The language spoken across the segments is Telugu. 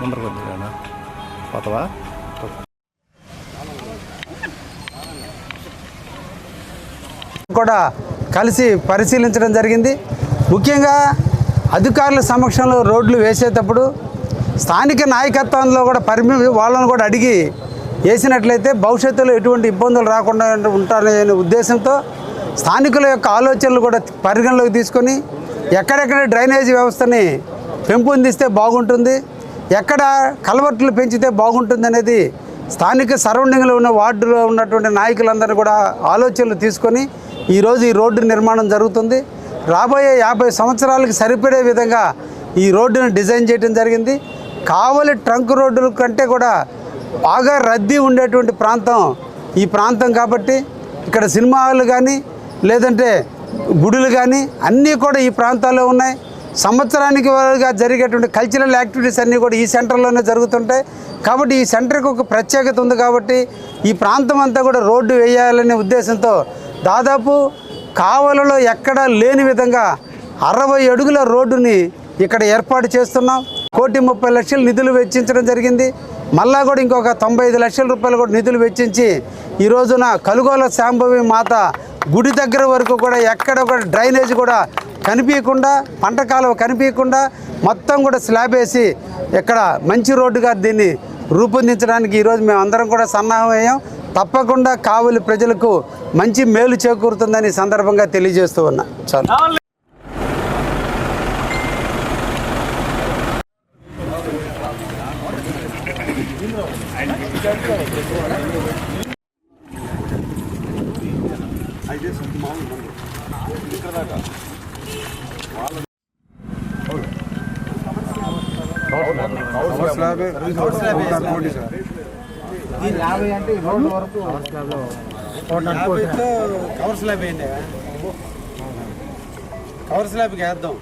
ముందరకు వద్దులేనా పోతావా? కూడా కలిసి పరిశీలించడం జరిగింది. ముఖ్యంగా అధికారుల సమక్షంలో రోడ్లు వేసేటప్పుడు స్థానిక నాయకత్వంలో కూడా వాళ్ళను కూడా అడిగి వేసినట్లయితే భవిష్యత్తులో ఎటువంటి ఇబ్బందులు రాకుండా ఉంటారనే ఉద్దేశంతో స్థానికుల యొక్క ఆలోచనలు కూడా పరిగణలోకి తీసుకొని ఎక్కడెక్కడ డ్రైనేజీ వ్యవస్థని పెంపొందిస్తే బాగుంటుంది, ఎక్కడ కల్వర్ట్లు పెంచితే బాగుంటుంది అనేది స్థానిక సరౌండింగ్లో ఉన్న వార్డులో ఉన్నటువంటి నాయకులందరూ కూడా ఆలోచనలు తీసుకొని ఈరోజు ఈ రోడ్డు నిర్మాణం జరుగుతుంది. రాబోయే 50 సంవత్సరాలకి సరిపడే విధంగా ఈ రోడ్డును డిజైన్ చేయడం జరిగింది. కావలి ట్రంక్ రోడ్డుల కంటే కూడా బాగా రద్దీ ఉండేటువంటి ప్రాంతం ఈ ప్రాంతం కాబట్టి ఇక్కడ సినిమా హాళ్ళు కానీ లేదంటే గుడులు కానీ అన్నీ కూడా ఈ ప్రాంతాల్లో ఉన్నాయి. సంవత్సరానికి జరిగేటువంటి కల్చరల్ యాక్టివిటీస్ అన్నీ కూడా ఈ సెంటర్లోనే జరుగుతుంటాయి. కాబట్టి ఈ సెంటర్కి ఒక ప్రత్యేకత ఉంది కాబట్టి ఈ ప్రాంతం అంతా కూడా రోడ్డు వేయాలనే ఉద్దేశంతో దాదాపు కావలలో ఎక్కడా లేని విధంగా 60 అడుగుల రోడ్డుని ఇక్కడ ఏర్పాటు చేస్తున్నాం. 1,30,00,000 నిధులు వెచ్చించడం జరిగింది. మళ్ళా కూడా ఇంకొక 95 లక్షల రూపాయలు కూడా నిధులు వెచ్చించి ఈ రోజున కలుగోల శాంభవి మాత గుడి దగ్గర వరకు కూడా ఎక్కడ కూడా డ్రైనేజ్ కూడా కనిపించకుండా, పంట కాలువ కనిపించకుండా మొత్తం కూడా స్లాబ్ వేసి ఇక్కడ మంచి రోడ్డుగా దీన్ని రూపొందించడానికి ఈరోజు మేము అందరం కూడా సన్నాహమయ్యాం. తప్పకుండా కావలి ప్రజలకు మంచి మేలు చేకూరుతుందని సందర్భంగా తెలియజేస్తూ ఉన్నా. చాలు. కవర్ స్లాబ్ వేయండి, కవర్ స్లాబ్కి వేద్దాం.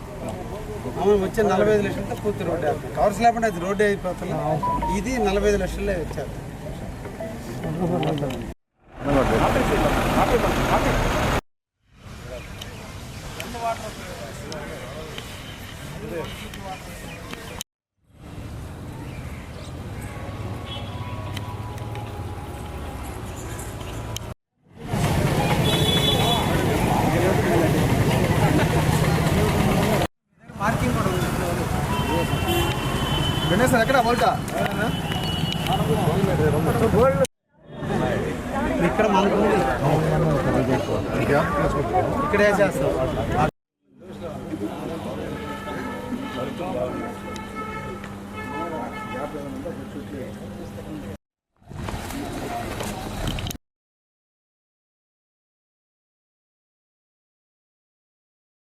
వచ్చే 45 లక్షలతో పూర్తి రోడ్డు వేస్తాం. కవర్ స్లాబ్ అంటే అది రోడ్డు అయిపోతుంది. ఇది 45 లక్షల్లో వచ్చారు. పార్కింగ్ కూడా ఉంది. గణేష్ ఎక్కడ బోల్టా ఇక్కడ మనకు ఇక్కడ వేసేస్తాం.